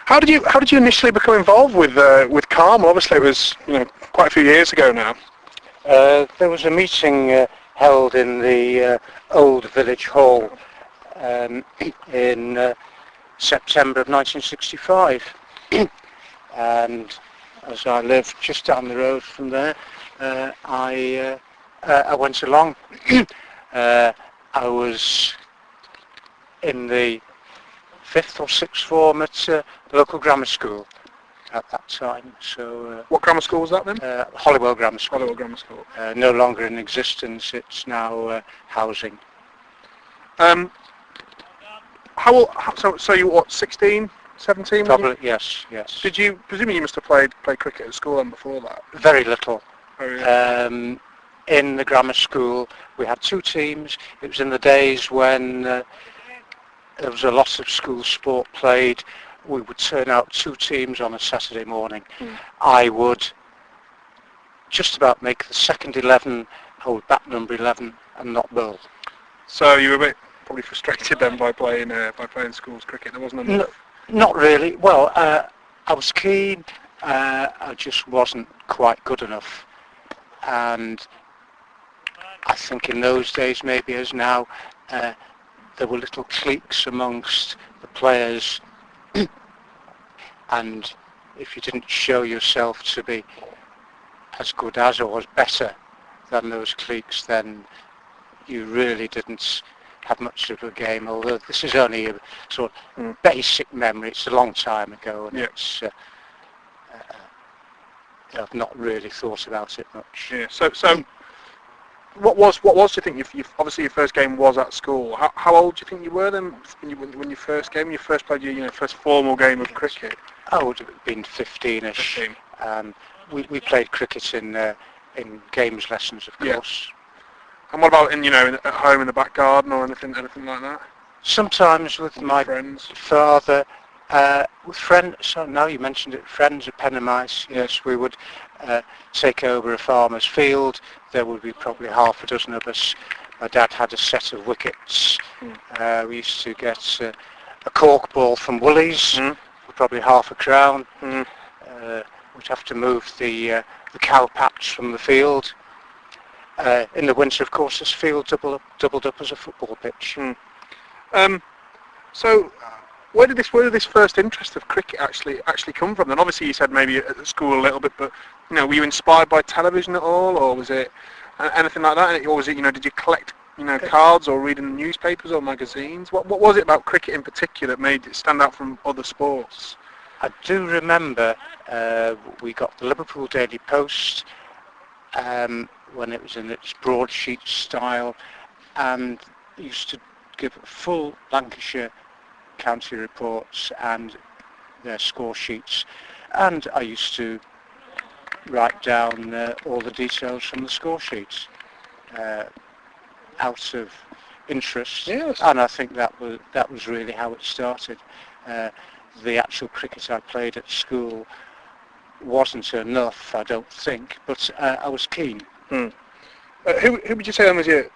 How did you initially become involved with Carmel? Obviously, it was quite a few years ago now. There was a meeting held in the old village hall in September of 1965, and as I lived just down the road from there, I went along. I was in the 5th or 6th form at the local grammar school at that time. So what grammar school was that then? Holywell Grammar School. Holywell Grammar School. No longer in existence. It's now housing. So you what, 16, 17? Probably, yes. Did you, presumably you must have played cricket at school then before that? Very little. Very little. In the grammar school we had 2 teams. It was in the days when there was a lot of school sport played. We would turn out 2 teams on a Saturday morning. I would just about make the second 11. I would bat number 11 and not bowl. So you were a bit probably frustrated then by playing schools cricket. There wasn't enough. Not really. Well, I was keen. I just wasn't quite good enough. And I think in those days, maybe as now, there were little cliques amongst the players, and if you didn't show yourself to be as good as or as better than those cliques, then you really didn't have much of a game. Although this is only a sort of basic memory, it's a long time ago, and it's I've not really thought about it much. Yeah. So what was do you think? Obviously your first game was at school. How old do you think you were then when you first played your first formal game of cricket? I would have been 15ish. 15. We played cricket in games lessons, of course. And what about at home in the back garden or anything like that? Sometimes with my friends. Father. With friends, so now you mentioned it, friends at Pen and Mice, yes, we would take over a farmer's field. There would be probably half a dozen of us. My dad had a set of wickets. We used to get a cork ball from Woolies, for probably half a crown. We'd have to move the cow patch from the field. In the winter, of course, this field doubled up as a football pitch. So where did this first interest of cricket actually come from? Then obviously you said maybe at school a little bit, but were you inspired by television at all, or was it anything like that? Or was it did you collect cards or reading newspapers or magazines? What was it about cricket in particular that made it stand out from other sports? I do remember we got the Liverpool Daily Post when it was in its broadsheet style, and used to give full Lancashire county reports and their score sheets, and I used to write down all the details from the score sheets out of interest. Yes. And I think that was really how it started. The actual cricket I played at school wasn't enough, I don't think, but I was keen. Who would you say then was your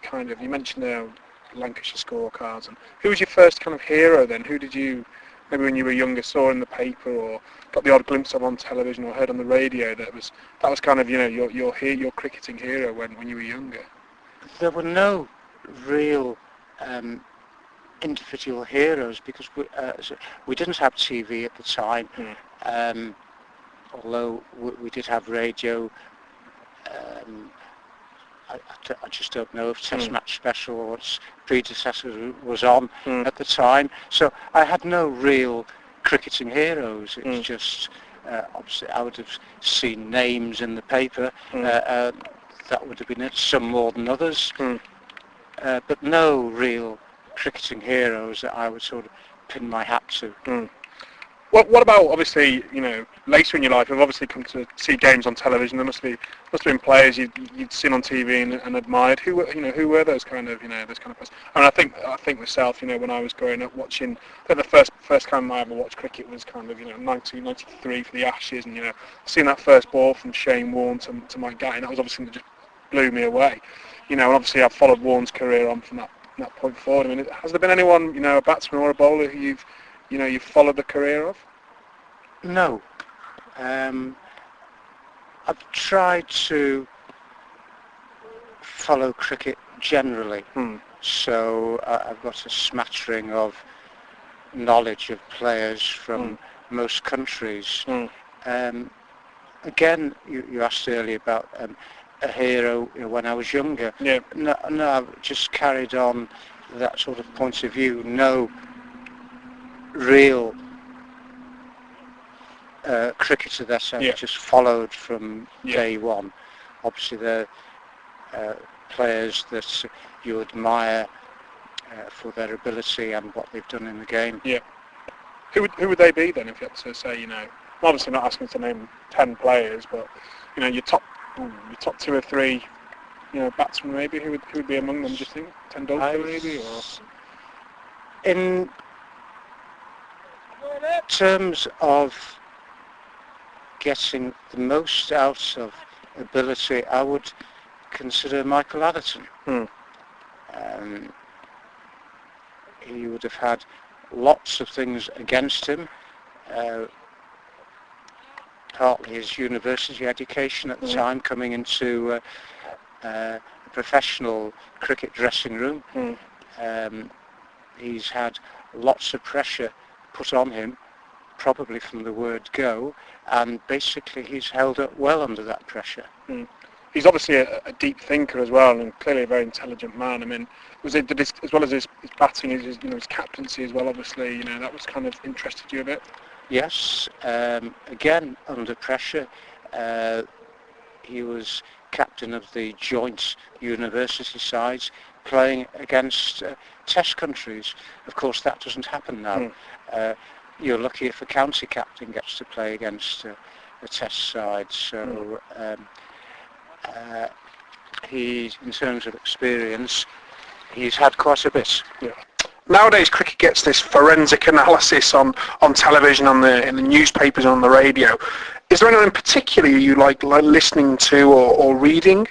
kind of, you mentioned Lancashire scorecards, and who was your first kind of hero then? Who did you, maybe when you were younger, saw in the paper or got the odd glimpse of on television or heard on the radio that was kind of your cricketing hero when you were younger? There were no real individual heroes because we didn't have TV at the time. Although we did have radio. I just don't know if Test Match Special or its predecessor was on at the time. So I had no real cricketing heroes. It was just, obviously I would have seen names in the paper. That would have been it, some more than others. But no real cricketing heroes that I would sort of pin my hat to. What about, obviously, later in your life, you've obviously come to see games on television. There must have been players you'd seen on TV and admired. Who were those kind of, those kind of players? I mean, I think myself, when I was growing up watching, I think the first time I ever watched cricket was kind of, 1993 for the Ashes, and seeing that first ball from Shane Warne to Mike Gatting, that was obviously something that just blew me away. And obviously I've followed Warne's career on from that point forward. I mean, has there been anyone, a batsman or a bowler who you've followed the career of? No. I've tried to follow cricket generally, so I've got a smattering of knowledge of players from most countries. Again, you asked earlier about a hero when I was younger. Yeah. No, I've just carried on that sort of point of view. No real cricketer that I've just followed from day one. Obviously, they're players that you admire for their ability and what they've done in the game. Yeah. Who would they be then, if you had to say, I'm obviously not asking to name 10 players, but your top 2 or 3, batsmen maybe, who would be among them? Do you think Tendulkar maybe, or? In terms of getting the most out of ability, I would consider Michael Atherton. He would have had lots of things against him, partly his university education at the time, coming into a professional cricket dressing room. He's had lots of pressure put on him, probably from the word go, and basically he's held up well under that pressure. He's obviously a deep thinker as well, and clearly a very intelligent man. I mean, as well as his batting, his captaincy as well, obviously, that was kind of interested you a bit? Yes, again, under pressure. He was captain of the joint university sides, playing against test countries. Of course, that doesn't happen now. You're lucky if a county captain gets to play against a test side. So he, in terms of experience, he's had quite a bit. Yeah. Nowadays, cricket gets this forensic analysis on television, in the newspapers, on the radio. Is there anyone in particular you like listening to or reading?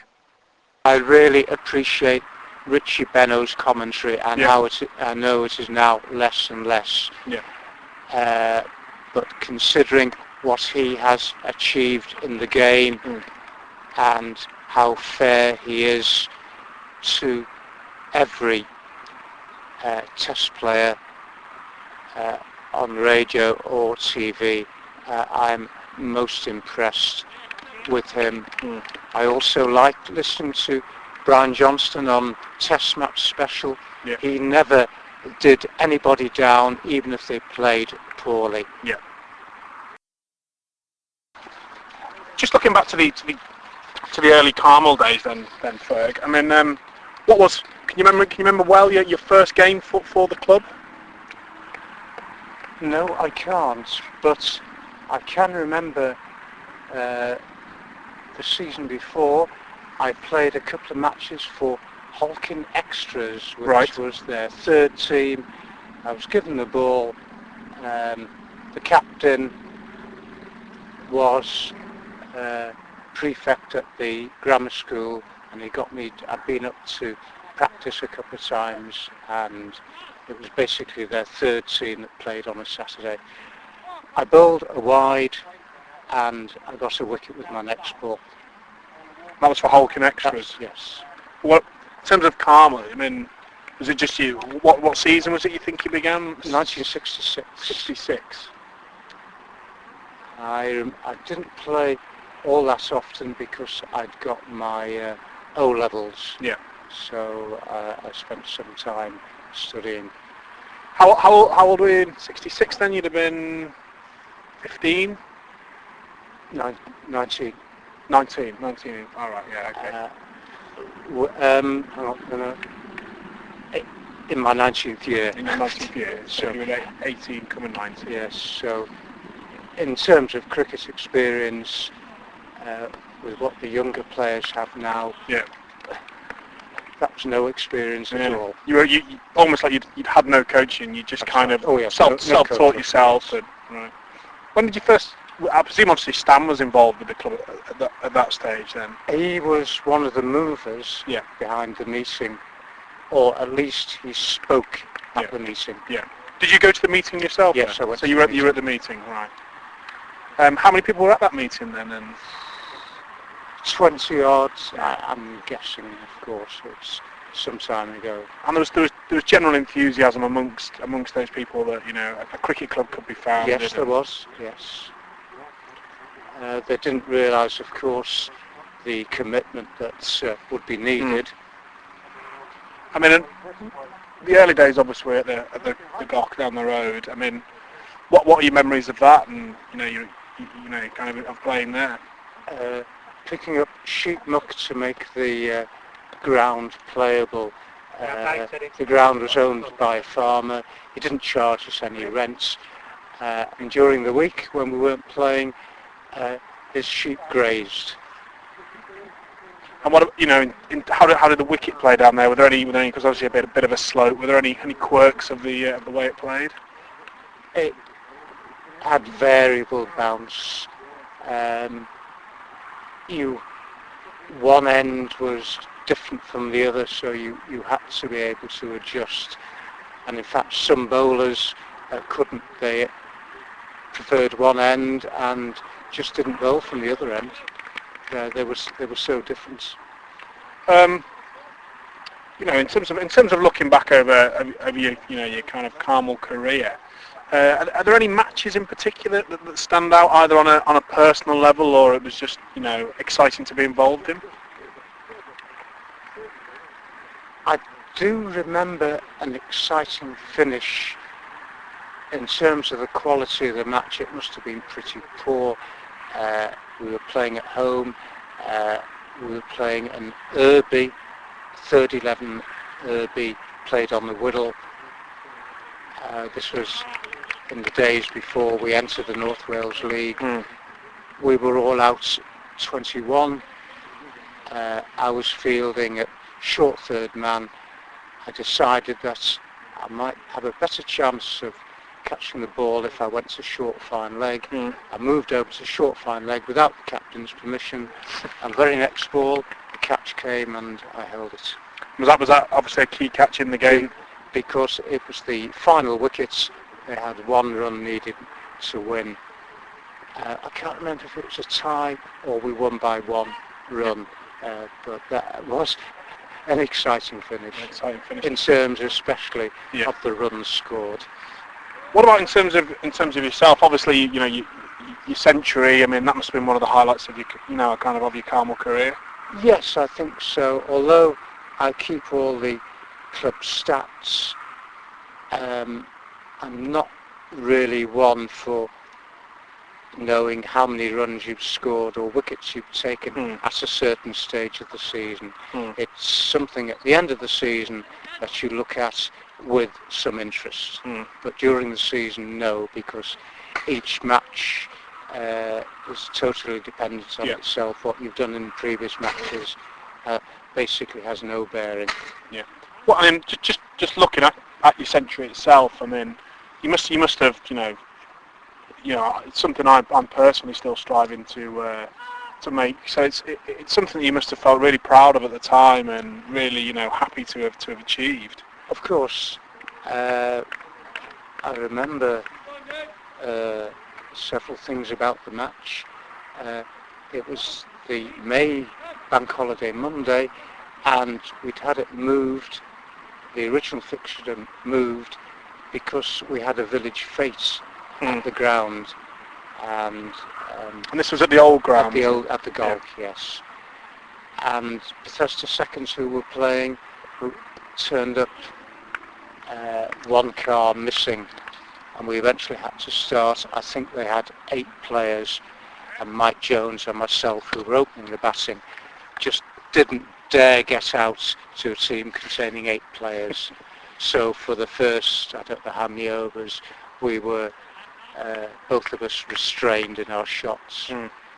I really appreciate Richie Benno's commentary, and how I know it is now less and less. Yeah. But considering what he has achieved in the game and how fair he is to every test player on radio or TV, I'm most impressed with him. I also liked listening to Brian Johnston on Test Match Special. Yeah. He never did anybody down, even if they played poorly. Yeah. Just looking back to the early Carmel days, then Ferg. I mean, can you remember well your first game for the club? No, I can't, but I can remember the season before. I played a couple of matches for Halkyn Extras, which was their third team. I was given the ball. The captain was prefect at the grammar school, and he got me. I'd been up to practice a couple of times, and it was basically their third team that played on a Saturday. I bowled a wide, and I got a wicket with my next ball. That was for Halkyn Extras? Yes. What, in terms of Carmel, I mean, was it just you? What season was it you think you began? 1966. 66. I didn't play all that often because I'd got my O-levels. Yeah. So I spent some time studying. How old were you in 66 then? You'd have been 15? 19. 19. All right, yeah, okay. In my 19th year. In your 19th year, so you were 18 coming 19. Yes, so in terms of cricket experience, with what the younger players have now, that was no experience at all. You almost like you'd had no coaching. You just kind of self-taught yourself. And, right. When did you first? I presume obviously Stan was involved with the club at that stage. Then he was one of the movers behind the meeting, or at least he spoke at the meeting. Yeah. Did you go to the meeting yourself? Yes, then? I went So to you the were at the meeting, right? How many people were at that meeting then? And 20 odds, I'm guessing, of course. It's some time ago. And there was general enthusiasm amongst those people that a cricket club could be founded. Yes, there was. Yes. They didn't realise, of course, the commitment that would be needed. I mean, the early days obviously at the Gok down the road. I mean, what are your memories of that? And you kind of playing there. Picking up sheet muck to make the ground playable. The ground was owned by a farmer. He didn't charge us any rent. And during the week when we weren't playing, his sheep grazed. And what how did the wicket play down there? Were there any? Because obviously a bit of a slope. Were there any quirks of the way it played? It had variable bounce. One end was different from the other, so you had to be able to adjust. And in fact, some bowlers couldn't. They preferred one end and just didn't bowl from the other end. They were so different. In terms of looking back over your kind of Carmel career, are there any matches in particular that stand out, either on a personal level, or it was just exciting to be involved in? I do remember an exciting finish. In terms of the quality of the match, it must have been pretty poor. We were playing at home. We were playing an Irby, third 11 Irby, played on the Whittle. This was in the days before we entered the North Wales League. We were all out 21. I was fielding at short third man. I decided that I might have a better chance of catching the ball if I went to short fine leg. I moved over to short fine leg without the captain's permission, and very next ball the catch came and I held it. Was that obviously a key catch in the game? Because it was the final wickets. They had one run needed to win. I can't remember if it was a tie or we won by one run, but that was an exciting finish. In terms especially of the runs scored. What about in terms of yourself? Obviously, your century. I mean, that must have been one of the highlights of your of your Carmel career. Yes, I think so. Although I keep all the club stats, I'm not really one for knowing how many runs you've scored or wickets you've taken at a certain stage of the season. It's something at the end of the season that you look at with some interest. But during the season, no, because each match is totally dependent on itself. What you've done in previous matches basically has no bearing. Yeah. Well, I mean, just looking at your century itself, I mean, you must have, it's something I'm personally still striving to make. So it's something that you must have felt really proud of at the time and really, happy to have achieved. Of course. I remember several things about the match. It was the May Bank Holiday Monday, and we'd had it moved. The original fixture moved because we had a village fete at the ground, and this was at the old ground. At the golf, yes. And Bethesda Seconds, who were playing, who turned up, one car missing, and we eventually had to start. I think they had 8 players, and Mike Jones and myself, who were opening the batting, just didn't dare get out to a team containing 8 players. So for the first, I don't know how many overs, we were both of us restrained in our shots.